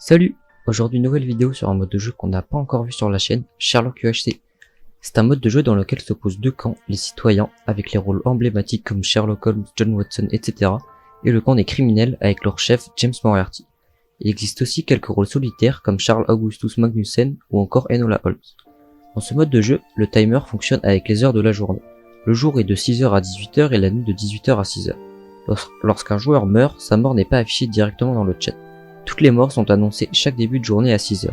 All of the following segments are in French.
Salut! Aujourd'hui, nouvelle vidéo sur un mode de jeu qu'on n'a pas encore vu sur la chaîne, Sherlock UHC. C'est un mode de jeu dans lequel s'opposent deux camps, les citoyens, avec les rôles emblématiques comme Sherlock Holmes, John Watson, etc. et le camp des criminels avec leur chef James Moriarty. Il existe aussi quelques rôles solitaires comme Charles Augustus Magnussen ou encore Enola Holmes. Dans ce mode de jeu, le timer fonctionne avec les heures de la journée. Le jour est de 6h à 18h et la nuit de 18h à 6h. Lorsqu'un joueur meurt, sa mort n'est pas affichée directement dans le chat. Toutes les morts sont annoncées chaque début de journée à 6h.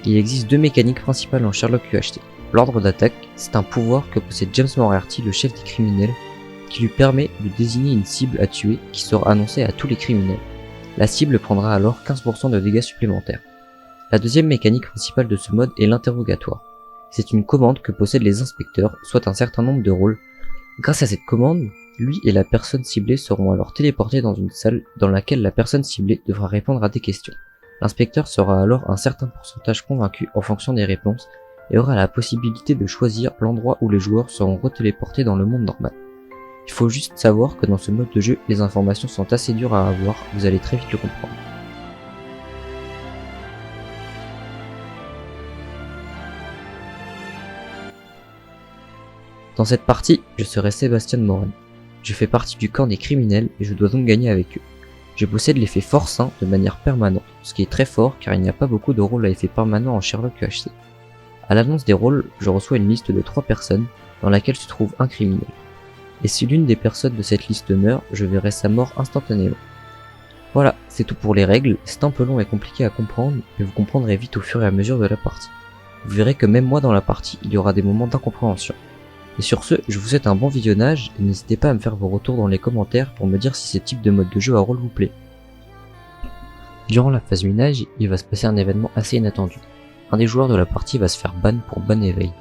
Il existe deux mécaniques principales en Sherlock UHC. L'ordre d'attaque, c'est un pouvoir que possède James Moriarty, le chef des criminels, qui lui permet de désigner une cible à tuer qui sera annoncée à tous les criminels. La cible prendra alors 15% de dégâts supplémentaires. La deuxième mécanique principale de ce mode est l'interrogatoire. C'est une commande que possèdent les inspecteurs, soit un certain nombre de rôles. Grâce à cette commande, lui et la personne ciblée seront alors téléportés dans une salle dans laquelle la personne ciblée devra répondre à des questions. L'inspecteur sera alors un certain pourcentage convaincu en fonction des réponses et aura la possibilité de choisir l'endroit où les joueurs seront retéléportés dans le monde normal. Il faut juste savoir que dans ce mode de jeu, les informations sont assez dures à avoir, vous allez très vite le comprendre. Dans cette partie, je serai Sébastien Morin. Je fais partie du camp des criminels et je dois donc gagner avec eux. Je possède l'effet force 1 de manière permanente, ce qui est très fort car il n'y a pas beaucoup de rôles à effet permanent en Sherlock UHC. À l'annonce des rôles, je reçois une liste de 3 personnes dans laquelle se trouve un criminel. Et si l'une des personnes de cette liste meurt, je verrai sa mort instantanément. Voilà, c'est tout pour les règles, c'est un peu long et compliqué à comprendre, mais vous comprendrez vite au fur et à mesure de la partie. Vous verrez que même moi dans la partie, il y aura des moments d'incompréhension. Et sur ce, je vous souhaite un bon visionnage et n'hésitez pas à me faire vos retours dans les commentaires pour me dire si ce type de mode de jeu à rôle vous plaît. Durant la phase minage, il va se passer un événement assez inattendu. Un des joueurs de la partie va se faire ban pour ban éveil.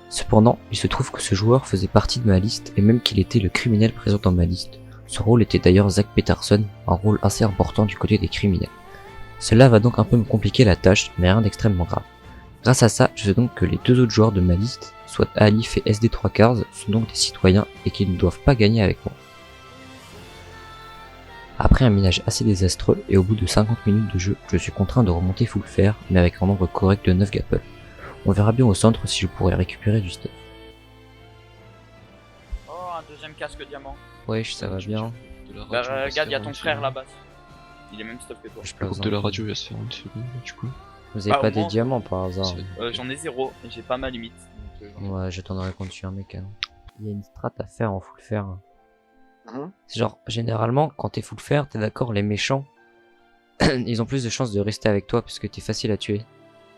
Cependant, il se trouve que ce joueur faisait partie de ma liste et même qu'il était le criminel présent dans ma liste. Ce rôle était d'ailleurs Zach Peterson, un rôle assez important du côté des criminels. Cela va donc un peu me compliquer la tâche, mais rien d'extrêmement grave. Grâce à ça, je sais donc que les deux autres joueurs de ma liste, soit Alif et SD3 Cars, sont donc des citoyens et qu'ils ne doivent pas gagner avec moi. Après un minage assez désastreux et au bout de 50 minutes de jeu, je suis contraint de remonter full fer, mais avec un nombre correct de 9 gapples. On verra bien au centre si je pourrais récupérer du stuff. Oh, un deuxième casque diamant. Wesh, ça va bien. Bah, regarde, y'a ton frère là-bas. Il est même stuff que toi. Je peux couper de la radio, il va se faire une seconde, du coup. Vous avez pas des diamants par hasard? J'en ai 0 et j'ai pas ma limite. Donc, ouais, j'attendrai quand tu es un mec. Hein. Il y a une strat à faire en full fer. C'est genre, généralement, quand t'es full fer, t'es d'accord, les méchants, ils ont plus de chances de rester avec toi parce que t'es facile à tuer.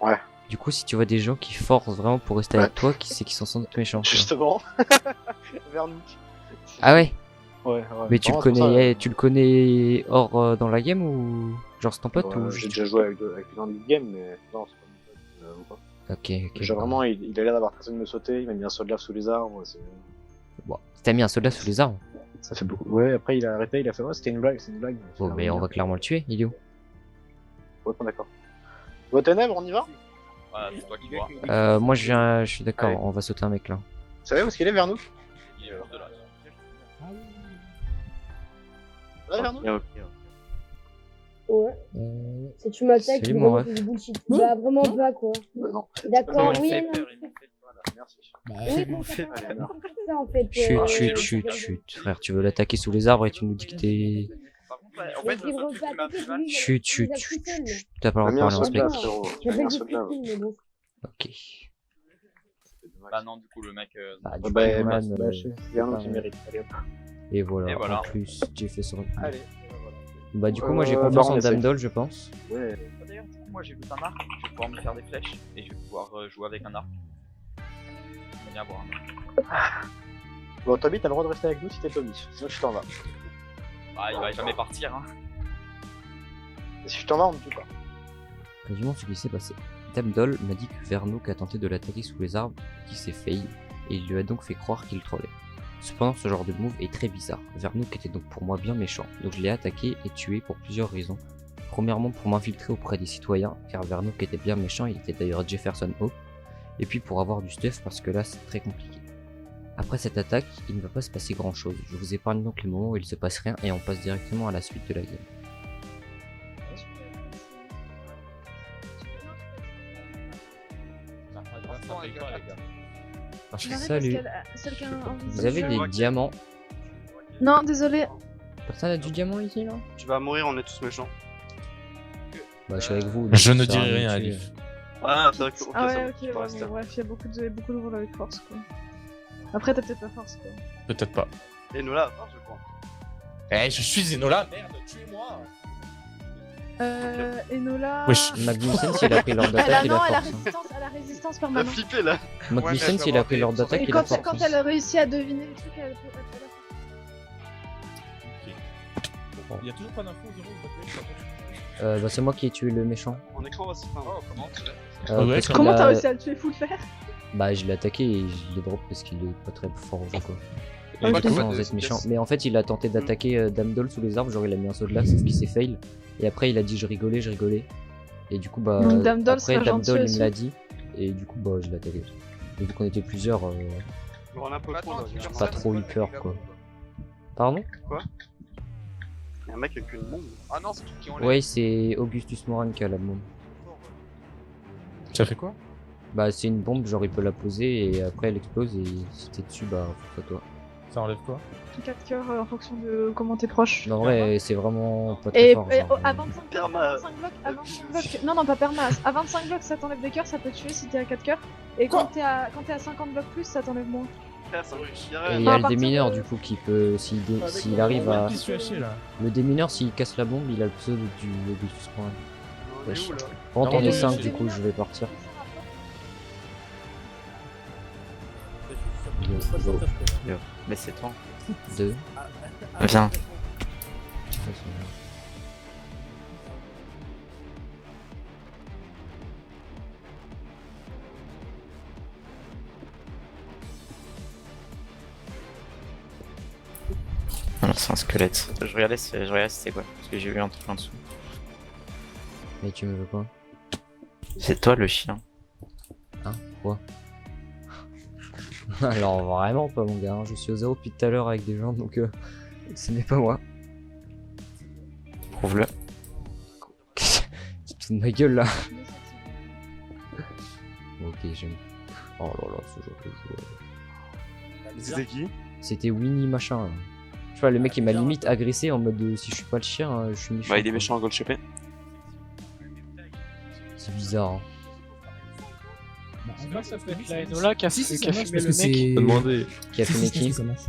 Ouais. Du coup, si tu vois des gens qui forcent vraiment pour rester avec toi, c'est qu'ils sont sans doute méchants. Justement. Vernouk. Ah ouais? Ouais. Mais tu le connais hors dans la game ou genre c'est ton pote ou j'ai déjà joué avec lui dans le game, mais non, c'est pas mon pote ou pas. Ok. Déjà vraiment, il a l'air d'avoir personne de me sauter, il m'a mis un saut de lave sous les arbres. Bon, t'as mis un soldat sous les arbres? Ça fait beaucoup. Ouais, après il a arrêté, il a fait ouais, c'était une blague, c'est une blague. Bon, mais on va clairement le tuer, il est où? Ouais, d'accord. Bon, Ténèbres, on y va? voilà, c'est toi qui vois. Moi je suis d'accord, Allez. on va sauter un mec là. Vous savez où est-ce qu'il est, Vernouk? Il est hors de là. Là, Vernouk? Ouais. Si tu m'attaques, Salut, mon vraiment ref. c'est du bullshit. Bah vraiment pas quoi. Non. D'accord, Il oui, fait non. peur, il me fait peur. Voilà, merci. Oui, bon, ça va, Allez, alors. c'est ça en fait. Chut, frère, tu veux l'attaquer sous les arbres et tu nous dis que t'es... Par contre, en fait, le seul truc qui m'a fait mal, Chut, t'as pas le droit de J'ai mis un parler en saut de lave, spec. frérot. J'ai mis J'appelle un du saut de lave. freaking, mais bon. Ok. bah non, du coup, le mec. Bah, du Ouais, coup, bah, man, c'est Vernouk qui mérite. Allez hop. et voilà, Et voilà. en plus, j'ai fait son... Allez. Bah du coup, moi j'ai bah, confiance on en essaie. Dame Doll, je pense. Ouais. D'ailleurs, du coup, moi j'ai vu un arc, je vais pouvoir me faire des flèches et je vais pouvoir jouer avec un arc. J'aime bien avoir un arc. Bon, Toby, t'as le droit de rester avec nous si t'es Toby. Sinon, tu t'en vas. Bah, il va jamais partir, hein. Et si je t'en vas, on me tue pas. Résumons ce qui s'est passé. Dame Doll m'a dit que Vernouk a tenté de l'attaquer sous les arbres, qui s'est fail, et il lui a donc fait croire qu'il trollait. Cependant, ce genre de move est très bizarre. Vernouk était donc pour moi bien méchant, donc je l'ai attaqué et tué pour plusieurs raisons. Premièrement pour m'infiltrer auprès des citoyens, car Vernouk était bien méchant, il était d'ailleurs Jefferson Hope, et puis pour avoir du stuff parce que là c'est très compliqué. Après cette attaque, il ne va pas se passer grand chose, je vous épargne donc les moments où il se passe rien et on passe directement à la suite de la game. Franchement, les gars. Salut. Vous avez des diamants? Non, désolé. Personne a du diamant ici là? Tu vas mourir, on est tous méchants. Bah je suis avec vous. Je ne donc ça dirai sert à rien, de me tuer. Alif. Ah, c'est vrai que. Ah ouais, ça va, ok, tu peux ouais, rester. mais bref, il y a beaucoup de rôles avec force, quoi. Après, t'as peut-être pas force, quoi. Peut-être pas. Et nous là, je crois. Eh, je suis Zenola, merde, tuez-moi. Enola... Wesh. Magnussen, s'il a pris l'ordre Elle a, d'attaque, il a non, elle a force. résistance Elle a permanente. flippé là. Magnussen, s'il a pris l'ordre d'attaque, Et il a quand, force. quand elle réussit à deviner le truc, elle a Il y a toujours pas d'infos, Bah c'est moi qui ai tué le méchant. En écran, on va se faire. Oh, comment tu fais Ouais, parce qu'il Comment a- t'as réussi à le tuer full faire? Bah je l'ai attaqué et je l'ai drop parce qu'il est pas très fort au jeu quoi. Ok. Sans être méchant. Mais en fait il a tenté d'attaquer Dame Doll sous les arbres, genre il a mis un saut de là, c'est ce qui s'est fail. Et après il a dit je rigolais. Et du coup bah Donc, Dame Doll après sera Dame gentil Doll il aussi. me l'a dit. Et du coup bah je l'ai attaqué. Et vu qu'on était plusieurs, On a un peu trop là. j'ai pas trop eu peur quoi. Pardon? Y'a un mec avec une bombe. Ah non, c'est qui ont Ouais c'est Augustus Moran qui a la bombe. Ça fait quoi? Bah c'est une bombe, genre il peut la poser et après elle explose et si t'es dessus bah faut que toi. Ça enlève quoi? 4 cœurs en fonction de comment t'es proche. En vrai c'est vraiment pas très Et, fort. et genre, à 25 blocs, à 25 blocs, à 25 blocs, non pas perma, à 25 blocs ça t'enlève des cœurs, ça peut tuer si t'es à 4 cœurs. Et quand t'es à 50 blocs plus, ça t'enlève moins. Et il y à a le partir démineur de- du coup qui peut, s'il arrive à... là. Le démineur s'il casse la bombe, il a le pseudo du Augustus Moran. On est où là? Bon, Non, on est mais 5 c'est- du coup je vais partir. Mais c'est toi. 2. Viens. Alors c'est un squelette. Je regardais c'était quoi, parce que j'ai vu un truc en dessous. Mais tu me veux quoi? C'est toi le chien. Hein? Quoi? Alors vraiment pas mon gars, hein. Je suis au zéro depuis tout à l'heure avec des gens donc ce n'est pas moi. Prouve-le. Tu te fous de ma gueule là. Ok j'aime. Oh là là ce genre de jeu. C'était qui? C'était Winnie machin. Là. Tu vois le mec il m'a limite agressé en mode si je suis pas le chien, je suis méchant. Bah, il est quoi. méchant à Gold Shepé. C'est bizarre. Hein. Moi, ça peut être la Enola qui a Si, qui a ça marche fumé parce le que mec. c'est. Demandez. Qui a Si, fumé si, je pense qui? que ça marche.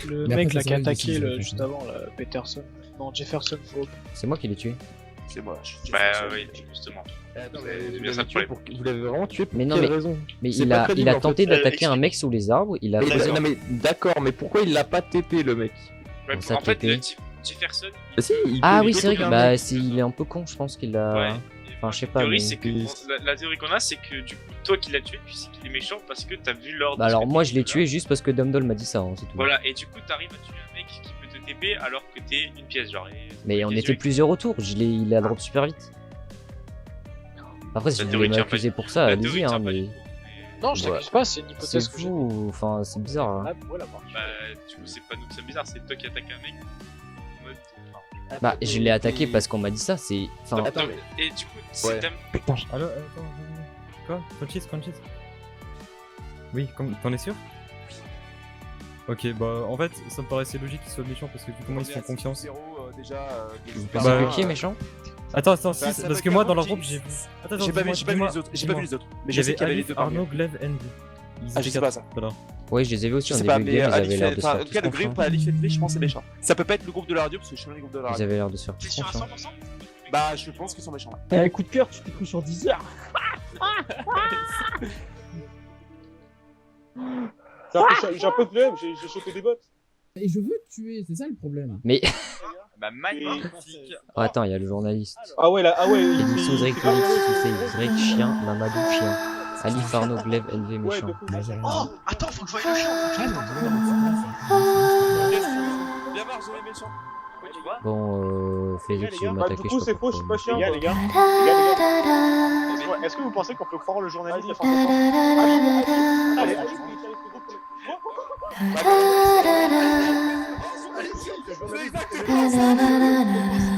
Le Mais mec après, là ça qui a va, attaqué ils le, décident, juste avant, là, Peterson. Non, Jefferson Faux. C'est moi qui l'ai tué. C'est moi. Bah oui, justement. C'est bien ça le problème. Vous l'avez vraiment tué pour Mais non, quelle mais- raison? Mais C'est il pas a, crédible, il a en tenté fait. d'attaquer un mec sous les arbres, il a Mais, posé- non mais d'accord, mais pourquoi il l'a pas TP le mec? Ouais, ça en fait, TP. le Jefferson. Bah si, il Ah peut oui TP c'est vrai que un bah mec. il est un peu con je pense qu'il a... Ouais. Enfin je sais La pas théorie, mais... c'est que la théorie qu'on a, c'est que du coup, toi qui l'as tué, tu sais qu'il est méchant parce que t'as vu l'ordre. Bah alors de ce moi que je l'ai tu tué juste parce que Dumbledore m'a dit ça, hein, c'est tout. Voilà, et du coup, t'arrives à tuer un mec qui peut te TP alors que t'es une pièce, genre. Mais on était plusieurs autour, il a drop super vite. Après si La vous théorie voulez tient m'accuser pas- pour ça, la allez-y théorie hein tient pas mais... du tout, Non, je t'accuse pas, c'est une hypothèse C'est que j'ai. fou, enfin c'est bizarre hein. Ah, voilà, moi. Bah, du coup, c'est pas nous que c'est bizarre, c'est toi qui attaques un mec. En mode. Bah je l'ai attaqué parce qu'on m'a dit ça, c'est... Enfin... Non, et du coup, c'est Ouais. Allo, attends, quoi? Conchis? Oui, t'en es sûr? Ok, bah en fait, ça me paraissait logique qu'il soit méchant parce que vu comment ils se font confiance. Vous pensez Bah, que qui est méchant? Attends, si, parce que moi dans leur groupe j'ai vu. Attends, J'ai pas vu dis-moi, les autres. J'ai dis-moi. pas vu les autres. Mais Il je y sais avait qu'il y avait les Alif, deux parmi Arnaud, Glaive, Envy. Ils Ah, je étaient sais pas quatre, ça. voilà. Ouais je les ai vus aussi, Je en sais début pas, de mais game, ils Alif, avaient l'air de se enfin, en faire tout cas, tous le groupe confiance. Alif et je pense c'est méchant. Ça peut pas être le groupe de la radio parce que je suis dans les groupes de la Ils radio. avaient l'air de se faire T'es tous sûr à confiance. 100%? Bah, je pense qu'ils sont méchants. T'as un coup de cœur, tu t'es cru sur 10 heures. J'ai un peu de flemme, j'ai chopé des bottes. Et je veux te tuer, c'est ça le problème. Mais... Bah, magnifique. Oh, attends, il y a le journaliste. Ah ouais, là, ah ouais. Edixo, Zrek, Félix, Soussé, Zrek, chien, Mamadou, chien. Alif, Arnaud, Glaive, LV, méchant. Bah, j'ai rien Oh, dit. attends, faut que je voie le chien. Ah, mais Viens voir, j'ai les méchants. Ouais, tu vois. Bon, Félix, Les tu gars, veux bah, m'attaquer, du coup, je sais c'est pas faux, je suis pas pourquoi. chien. Les gars, est-ce que vous pensez qu'on peut croire le journaliste à 100%? Allez, allez,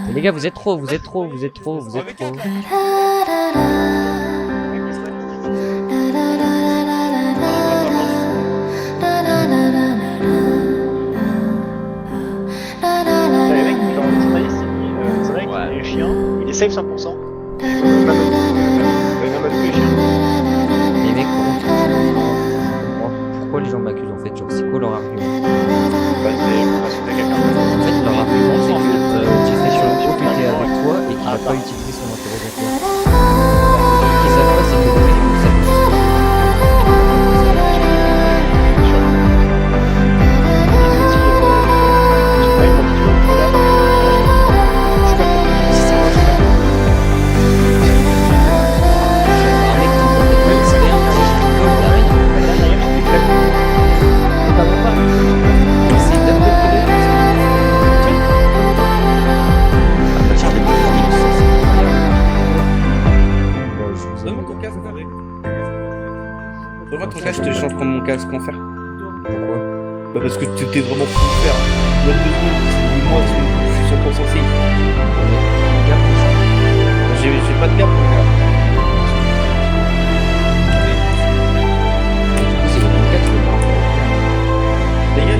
Mais les gars, vous êtes trop. safe 100%. Les mecs, par contre, je comprends pourquoi les gens m'accusent en fait, genre c'est quoi leur argument? En fait, leur argument c'est que Tiffacio était avec toi et qu'il a pas utilisé son interrogatoire. Ce qu'ils savent pas, c'est que le mec nous Ton casque, je te change prendre mon casque, en faire. Pourquoi? Bah parce que t'es vraiment fou de faire. Note de coup, moi je suis 100% safe. J'ai pas de garde pour gars. Les gars,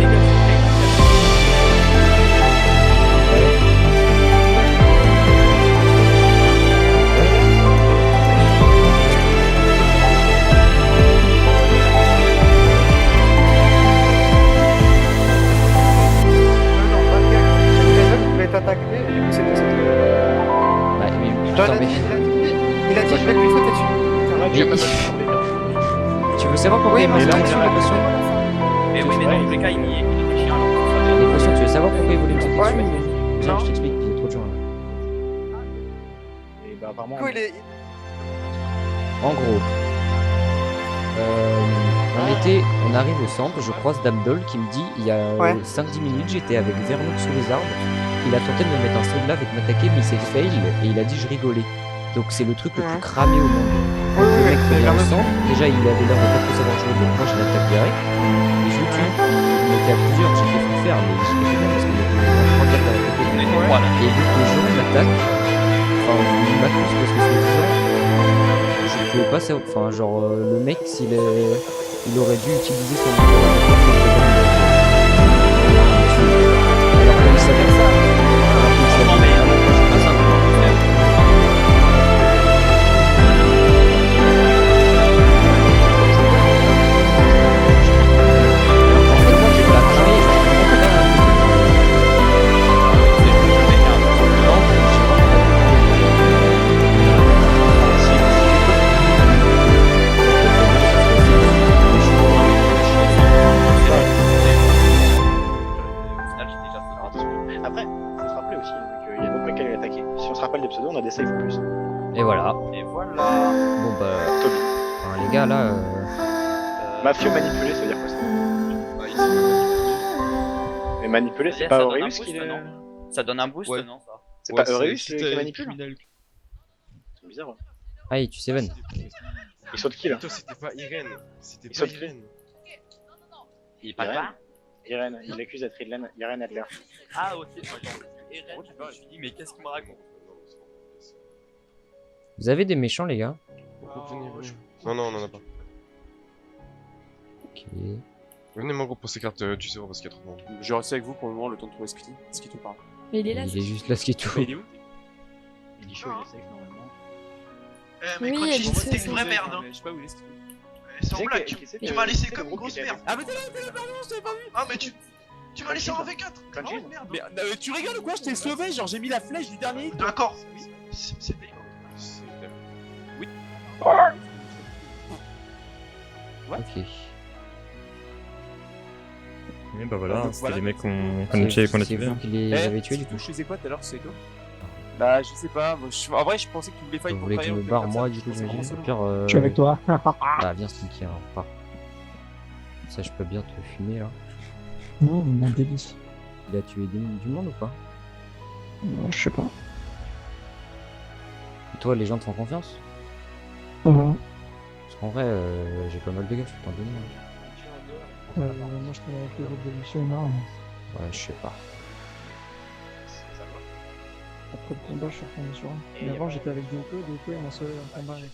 attaqué, du coup c'est pour ça. Bah, mais putain, mais... Il a dit je vais lui sauter dessus. Tu veux savoir pourquoi il m'a sauté dessus, l'équation? Mais oui, mais dans tous les cas, il était chiant alors. L'équation, tu veux savoir pourquoi il voulait me sauter dessus? Non. Je t'explique, il y a trop de gens là. Et bah apparemment... En gros, on arrive au centre, je croise Damdol qui me dit il y a 5-10 minutes j'étais avec Vernoux sous les arbres, il a tenté de me mettre un saut de lave et de m'attaquer mais il s'est fail et il a dit je rigolais. Donc c'est le truc le plus cramé au monde. Le mec revient au centre, déjà il avait l'air de pas trop savoir jouer donc moi je l'attaque direct et je le tue. On était à plusieurs, j'ai fait tout faire mais j'ai fait parce qu'on était 3-4 à la côté. Et vu que les gens m'attaquent, enfin ils m'accusent parce que c'est disant. Je pouvais pas savoir, enfin genre le mec s'il il aurait dû utiliser son interrogatoire alors qu'il savait ça. On a des saves en plus. Et voilà. Et voilà. Bon bah, enfin, les gars là. Mafieux manipulé, ça veut dire quoi ça? Mais manipulé, c'est pas Aureus qui est. Ça donne un boost, non ça? C'est pas Aureus qui manipule? C'est bizarre. Ouais. Aïe, tu sais Ven. Il saute qui là? C'était pas Irène. C'était pas Irène. Il parle pas? Irène, il accuse d'être Irène Adler. Ah ok, moi j'ai Irène, je me suis dit mais qu'est-ce qu'il me raconte? Vous avez des méchants les gars? Non, non, on en a pas. Ok. Venez mon groupe pour ces cartes du zéro parce qu'il y a trop de monde. Je vais rester avec vous pour le moment, le temps de trouver Skitty parle. Mais il est là. Il est juste là ce qui est tout. Mais il est où? Il est chaud, il est safe normalement. Mais Crunchy, c'est une vraie merde. Je sais pas où il est Skitty. Sans blague, tu m'as laissé comme une grosse merde. Ah mais t'es là, pardon, je t'avais pas vu. Ah mais tu m'as laissé en V4. Merde. Mais tu rigoles ou quoi? Je t'ai sauvé, genre j'ai mis la flèche du dernier. D'accord. C'était... Oui. Ok. Et bah voilà, c'était voilà. les mecs qu'on a tués. C'est vous qui les avez tués du coup? Je faisais quoi tout à l'heure, c'est toi? Bah je sais pas, en vrai je pensais que tu voulais fight Vous pour voulez que je me trahir, barre comme moi ça, du coup c'est j'imagine? vraiment Au pire, Je suis avec toi. Bah viens sneaker, on repart. Ça je peux bien te fumer là. Non, mon délice. Il a tué du monde ou pas? Non, je sais pas. Et toi les gens te font confiance? Moi, Parce qu'en vrai j'ai pas mal de gars, je peux t'en donner. je travaille avec le groupe de Lucie énorme. Ouais je sais pas. Après le combat, je suis retourné sur un. Mais avant, j'étais avec Doko il m'a sauvé un combat avec.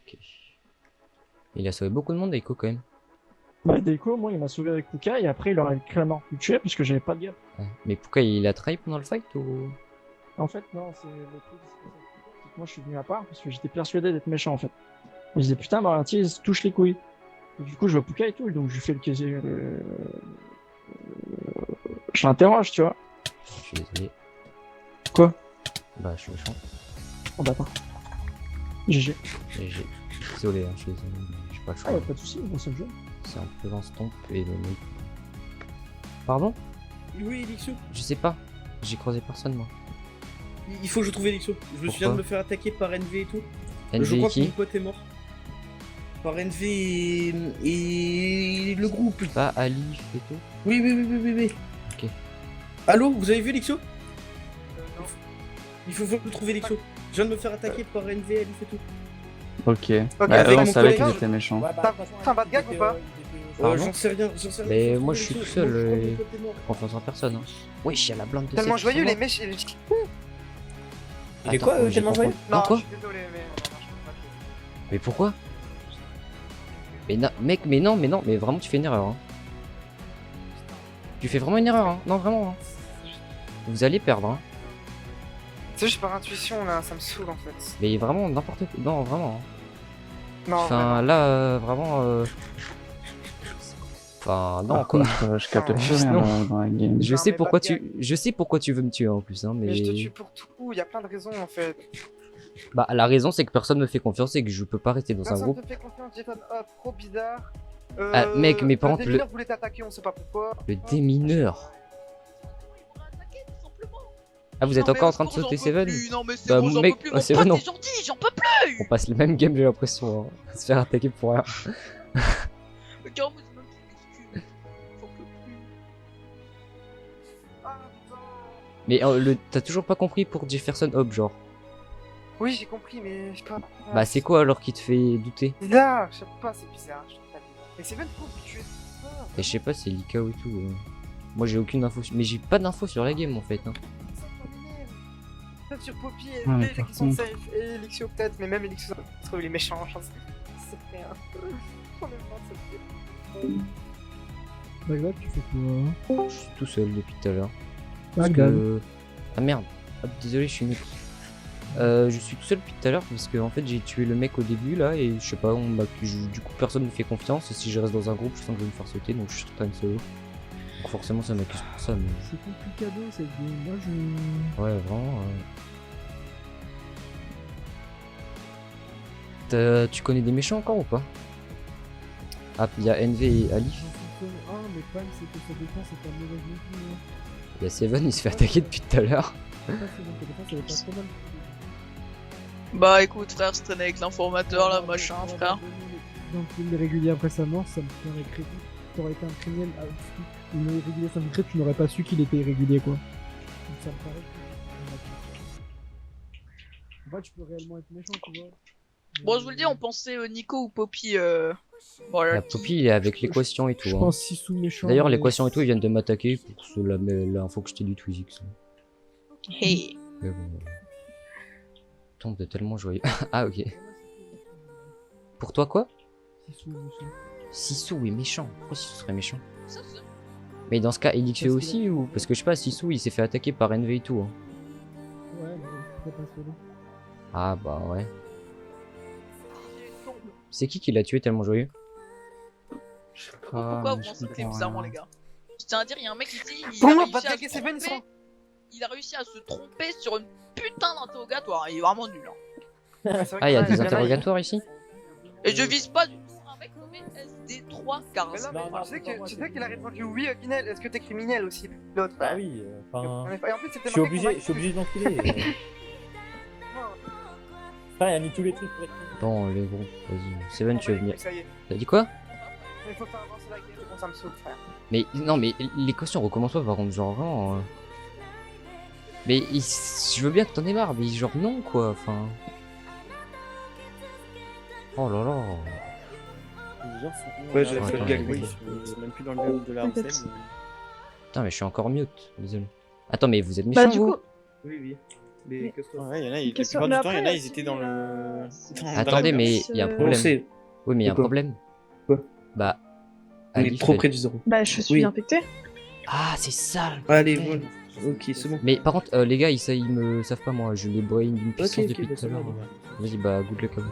Ok. Il a sauvé beaucoup de monde Eiko quand même. Bah, Deiko, moi, il m'a sauvé avec Puka et après, il aurait clairement pu tuer parce que j'avais pas de gap. Ouais. Mais pourquoi il a trahi pendant le fight ou? En fait, non, c'est le truc. C'est que moi, je suis venu à part parce que j'étais persuadé d'être méchant en fait. Je me disais putain, Marati, il se touche les couilles. Et du coup, je vois Pouka et tout, donc je lui fais le casier. Je l'interroge, tu vois. Je suis désolé. Quoi? Bah, je suis méchant. Oh bâtard. GG. GG. Désolé, hein, je suis désolé, mais j'ai pas le choix. Ah, ouais, pas de soucis, on se joue. C'est un peu l'instomp et le mec. Pardon? Oui, Elixio. Je sais pas. J'ai croisé personne, moi. Il faut que je trouve Elixio. Je me souviens de Pourquoi me faire attaquer par NV et tout. NV Je crois qui? que mon pote est mort. Par NV et le groupe. Pas Alif et tout? Oui. Ok. Allô, vous avez vu Elixio? Il faut le trouver Elixio. Je viens de me faire attaquer par NV, Alif et tout. Ok. avec on mon savait collègue. qu'ils étaient méchants. T'as un bad gag ou pas? J'en sais rien. Mais faut moi trouver je suis tout Elixio. seul, Moi, je crois que et mon pote est mort. confiance en personne. Hein. Wesh, il y a la blinde de Tellement sexe joyeux, sur les moi. mèches. Il est quoi, j'ai tellement pas joyeux? compris. Quoi? Je suis désolé, mais. Mais pourquoi? Mais mec, mais non, mais vraiment tu fais une erreur. Hein. Tu fais vraiment une erreur, hein. Non, vraiment. Hein. Vous allez perdre. Hein. C'est juste par intuition là, ça me saoule en fait. Mais vraiment, n'importe quoi. Non, vraiment. Hein. Non, Enfin, là, vraiment. Enfin, non, Par quoi. contre, je capte plus rien Non. dans la game. Je Non, sais mais pourquoi bad gag. je sais pourquoi tu veux me tuer en plus, hein, Mais je te tue pour tout, y a plein de raisons en fait. Bah, la raison c'est que personne me fait confiance et que je peux pas rester dans un Personne groupe. te fait confiance, Jeffon Hop, trop bizarre. Ah, mec, mais par contre, le démineur voulait t'attaquer, on sait pas pourquoi. Le démineur. Ah, vous êtes Non, mais encore en train de j'en sauter peux Seven? plus, non mais c'est Bah, bon, j'en mec, peux plus, ah, mon Seven, pote non. est gentil, j'en peux plus. On passe le même game, j'ai l'impression. Hein. À se faire attaquer pour rien. Le carreau, c'est même qui ridicule. J'en peux plus. Mais t'as toujours pas compris pour Jefferson Hop, genre. Oui, j'ai compris, mais je sais pas. Bah, c'est quoi alors qui te fait douter? Bizarre, je sais pas, c'est bizarre, je trouve ça bizarre. Mais c'est même trop habitué. Et je sais pas, c'est Lika ou tout. Moi j'ai aucune info. Mais j'ai pas d'info sur la game en fait. Hein. Peut-être sur Poppy et Ouais, FB par qui sont contre. safe, et Elixio peut-être, mais même Elixio, je trouve il est méchant, je pense. C'est rien. J'en ai marre de cette vie. Bagdad, tu fais quoi? Je suis tout seul depuis tout à l'heure. Bagdad. Ah merde. Hop, désolé, je suis nul. Je suis tout seul depuis tout à l'heure parce que en fait j'ai tué le mec au début là et je sais pas, du coup personne me fait confiance et si je reste dans un groupe je sens que je vais me faire sauter donc je suis time solo. Donc forcément ça m'accuse pour ça mais... C'est complicado cette game, moi je... Ouais vraiment... Tu connais des méchants encore ou pas? Ah il y a NV et Alif. Ah mais pas c'est que sa défense est pas mauvaise non plus. Hein. Il y a Seven, il se fait attaquer depuis tout à l'heure. Ça, c'est bon, sa défense elle est pas trop mal. Bah écoute frère, je traînais avec l'informateur là, machin frère. Donc il est régulier après sa mort, ça me ferait crédit. T'aurais été un criminel, il est irrégulier sans secret, tu n'aurais pas su qu'il était irrégulier quoi. Donc ça me paraît que... En fait, tu peux réellement être méchant, tu vois. Bon, je vous le dis, on pensait Nico ou Poppy. Voilà, La Poppy il est avec l'équation et tout. Je Hein. pense Sissou méchant. D'ailleurs l'équation et tout ils viennent de m'attaquer pour l'info que je t'ai dit Twizix. Hey. Mais bon... Tombe de tellement joyeux. Ah ok. Pour toi quoi? Sissou méchant. Sissou est méchant. Pourquoi Sissou serait méchant? Mais dans ce cas, Elixir aussi ou... Parce que je sais pas, Sissou il s'est fait attaquer par NV et tout. Hein. Ouais, mais pourquoi pas solo? Ah bah ouais. C'est qui l'a tué tellement joyeux? Je sais Pourquoi vous pensez bizarrement les gars? Je tiens à dire, il y a un mec ici, Pour moi, bad gag et Seven, il a réussi à se tromper sur une putain d'interrogatoire, il est vraiment nul. Hein. Ah, il y a des interrogatoires ici? Et je vise pas du tout un mec nommé SD3 car Mais non, mais tu sais qu'il a répondu oui, Guinel, est-ce que t'es criminel aussi, l'autre? Bah oui, enfin... Et en plus, c'était Je suis obligé d'enfiler. Enfin, il a mis tous les trucs pour être criminel. Bon, les groupes, vas-y. Seven, tu veux venir? Ça y est. T'as dit quoi? Il faut faire avancer la game, c'est bon, ça me saoule, frère. Mais non, mais l'équation recommence pas par contre, genre vraiment. Mais je veux bien que t'en aies marre, mais genre non quoi, enfin. Oh là là. Ouais, j'ai fait attends, le gag, mais- oui. C'est même plus dans le game de la harcèle. Putain, mais je suis encore mute, désolé. Attends, mais vous êtes Bah, méchants du vous? coup- Oui. Mais qu'est-ce que Ouais, il y en a, la Question- plupart mais du temps, il y en a, après, ils étaient dans le. Attendez, mais il y a un problème. sait. Oui, mais il y a un Quoi problème. Quoi? Bah. On est Alif, trop près du zéro. Bah, je suis Oui. infecté. Ah, c'est ça. Allez, voilà. Ok, c'est bon. Mais par contre, les gars, ils me savent pas moi, je les brain d'une puissance ok, depuis bah, tout à ça va, l'heure. les Vas-y, bah, good luck à vous.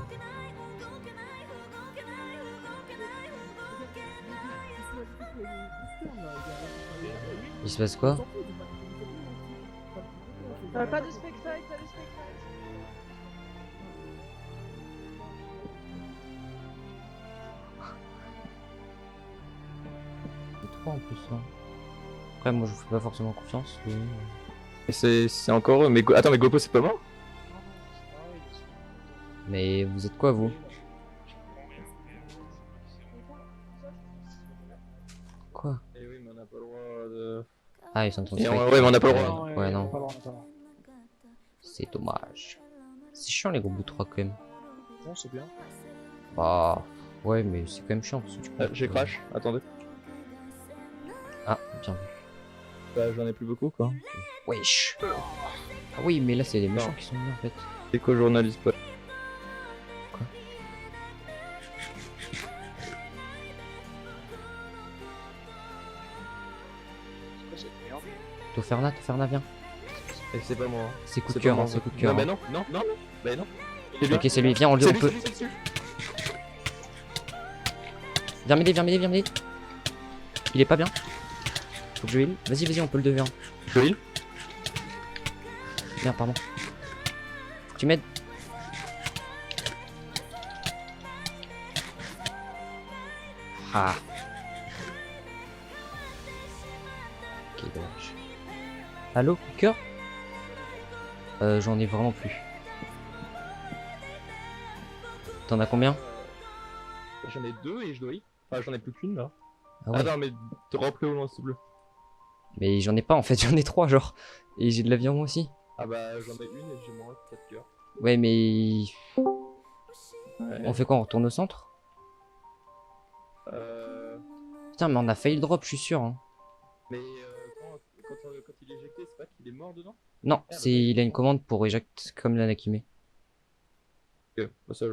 Il se passe quoi? Pas de spectacle, pas de spectacle. C'est trop en plus, hein. Après, moi, je vous fais pas forcément confiance. Mais... C'est encore eux. Mais attends, mais Gopo c'est pas mort? Mais vous êtes quoi, vous? Quoi? Eh oui, mais on n'a pas le droit de... Ah, ils sont en train de Et fight. ouais, mais on n'a pas le droit. Ouais, non. C'est dommage. C'est chiant les gros bouts 3 quand même. Non, c'est bien. Bah, ouais, mais c'est quand même chiant. Parce que du coup, J'ai crash, attendez. Ah, bien vu. Bah, j'en ai plus beaucoup quoi. Wesh. Ah oui, mais là, c'est les méchants qui sont venus en fait. Éco-journaliste, pas. Toferna, viens. Et c'est pas moi. C'est coup de C'est cœur, pas hein, moi. c'est coup de cœur. Non, hein. bah non. Bah non. Ok, c'est lui, viens, on C'est peut. lui, c'est lui. Viens m'aider. Il est pas bien. Faut que je heal. Vas-y, on peut le 2v1. Je heal. Merde, pardon. Tu m'aides. Ah. Ok, dommage. Allô, coup de cœur? J'en ai vraiment plus. T'en as combien? J'en ai 2 et je dois y. Enfin, j'en ai plus qu'une là. Ah ouais. Attends, mais te remplis au loin, s'il te plaît. Mais j'en ai pas en fait, j'en ai 3 genre. Et j'ai de la viande moi aussi. Ah bah, j'en ai une et j'ai moins 4 cœurs. Ouais, mais. Ouais. On fait quoi? On retourne au centre? Putain, mais on a failli le drop, je suis sûr. Hein. Mais quand il est éjecté, c'est pas qu'il est mort dedans? Non, il a une commande pour éjecte comme l'Anakime. Ok, bah ça,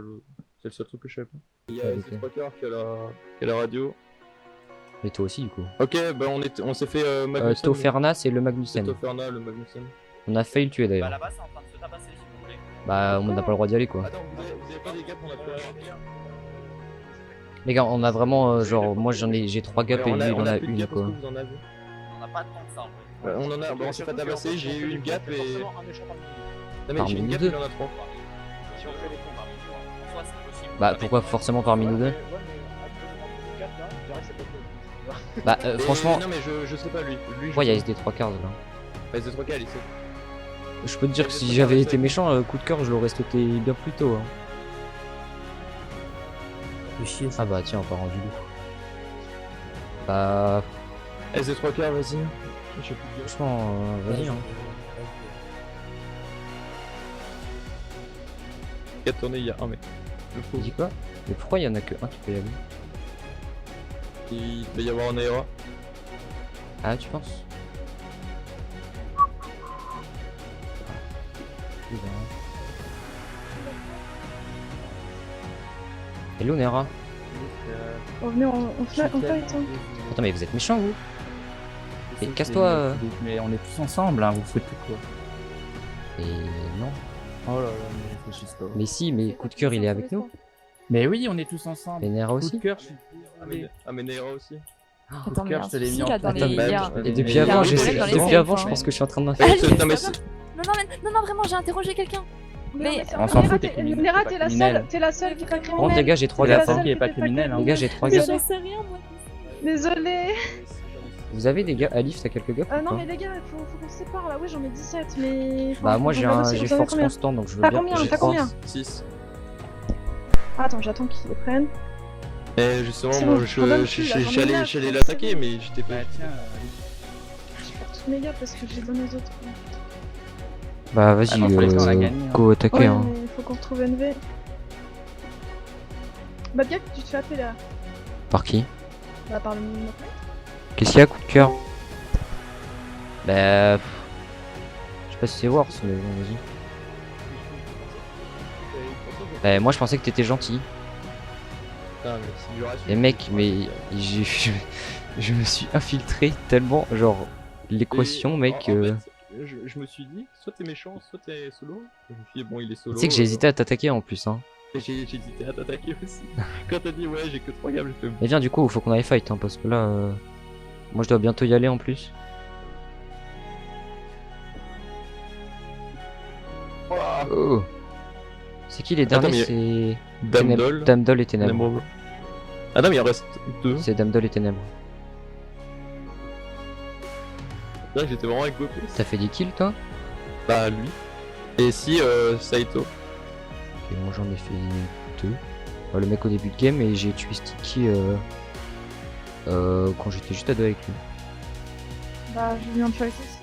c'est le seul truc que je savais pas. Il y a S3 qui a la radio. Mais toi aussi, du coup. Ok, bah on s'est fait Magnussen. Toferna, c'est le Magnussen. Toferna, le Magnussen. On a failli le tuer d'ailleurs. Bah là-bas, c'est en train de se tabasser si vous voulez. Bah, on n'a pas le droit d'y aller quoi. Attends, vous avez pas des gars qu'on a fait. Les gars, on a vraiment genre, moi j'ai 3 gaps et lui il en a une quoi. On n'a pas tant que ça en fait. On en a, on s'est fait tabasser, j'ai eu une gap et. Non mais j'ai une gap, il en a 3. Si on fait les combats, en soi c'est possible. Bah, pourquoi forcément parmi nous deux? Bah, franchement. Non mais je sais pas lui. Ouais, il y a SD3 cards là. Bah, SD3 cards, il sait. Je peux te dire que si j'avais été méchant, coup de cœur, je l'aurais stocké bien plus tôt. Hein. Ah bah tiens, on part rendu loup. Bah. SD3 cards, vas-y. Franchement, vas-y. Hein. 4 tournées, il y a un mec. Tu dis quoi? Mais pourquoi il y en a que un qui peut y aller? Il va y avoir un Aera. Ah, tu penses? Hello Nera. Oh, venez, on fight, hein. Attends, mais vous êtes méchants vous? Et casse-toi. Mais on est tous ensemble, hein, vous faites quoi? Et non. Oh là là, mais réfléchissez pas. Mais si, mais coup de cœur il est avec nous. Mais oui, on est tous ensemble. Et Nera aussi. Coup de cœur, Ah mais Nera aussi. Coup de cœur, je te l'ai mis en Attends, tête. et depuis avant, je pense que je suis en train de m'en faire. Non, vraiment, j'ai interrogé quelqu'un. Mais on s'en fout, t'es criminel. Nera, t'es la seule qui est pas Bon, les criminelle. gars, j'ai 3 La gaps. seule Hein. qui est pas criminelle. Hein. Les gars, j'ai 3 gaps. j'en sais rien, moi. Désolé. Vous avez des gars, Alif, t'as quelques gaps? Non, ou pas? mais les gars, faut qu'on se sépare là. Oui, j'en ai 17, mais. Bah, moi j'ai Vous j'ai avez force combien constant donc je veux T'as bien. combien J'ai T'as 3. combien 6. Attends, j'attends qu'ils les prennent. Et justement, C'est moi bon, je j'en donne plus, là, j'en ai suis allé neuf, j'allais c'est l'attaquer, bon. mais j'étais pas. Tiens, Je perds tous mes gars parce que j'ai donné aux autres. Bah, vas-y, Ah non, faut les faire, on a gagné, hein. go attaquer. Ouais, Hein. mais faut qu'on retrouve NV. Bah, bien que tu te fais appeler là. Par qui? Bah, par le mot. Qu'est-ce qu'il y a, coup de cœur? Bah. Je sais pas si c'est Wars, mais bon, vas-y. Bah, moi je pensais que t'étais gentil. Putain, mais c'est du ratio. Les mecs, mais je me suis infiltré tellement, genre, l'équation, mec. En fait, je me suis dit, soit t'es méchant, soit t'es solo. Je me suis dit, bon, il est solo. Tu sais que j'ai hésité à t'attaquer en plus, hein. J'ai hésité à t'attaquer aussi. Quand t'as dit, ouais, j'ai que 3 games, j'ai fait. Et viens, du coup, faut qu'on aille fight, hein, parce que là, moi je dois bientôt y aller en plus. Oh. C'est qui les derniers? Attends, C'est Damdol. Damdol et Ténèbres. Ténèbres. Ah non, mais il en reste 2. C'est Damdol et Ténèbres. C'est vrai que j'étais vraiment avec Goku. T'as fait des kills toi? Bah, lui. Et si, Saito. Ok, moi j'en ai fait 2. Bah, le mec au début de game, et j'ai tué Sticky quand j'étais juste à 2 avec lui. Bah, je viens de fight aussi.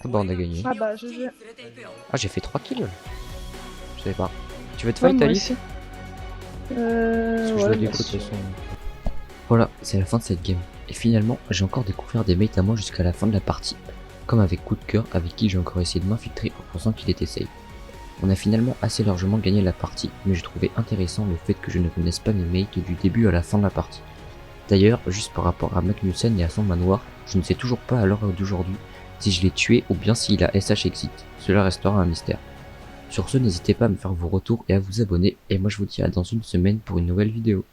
Ah bah on a gagné. Ah bah, GG. Ah j'ai fait 3 kills. Je savais pas. Tu veux te Ouais, fight moi Alice? aussi. Parce que je Ouais, dois bah, déco de toute si. façon. Voilà, c'est la fin de cette game. Et finalement, j'ai encore découvert des mates à moi jusqu'à la fin de la partie. Comme avec Coup de Cœur, avec qui j'ai encore essayé de m'infiltrer en pensant qu'il était safe. On a finalement assez largement gagné la partie, mais je trouvais intéressant le fait que je ne connaisse pas mes mates du début à la fin de la partie. D'ailleurs, juste par rapport à Magnussen et à son manoir, je ne sais toujours pas à l'heure d'aujourd'hui si je l'ai tué ou bien s'il a SH exit. Cela restera un mystère. Sur ce, n'hésitez pas à me faire vos retours et à vous abonner, et moi je vous dis à dans une semaine pour une nouvelle vidéo.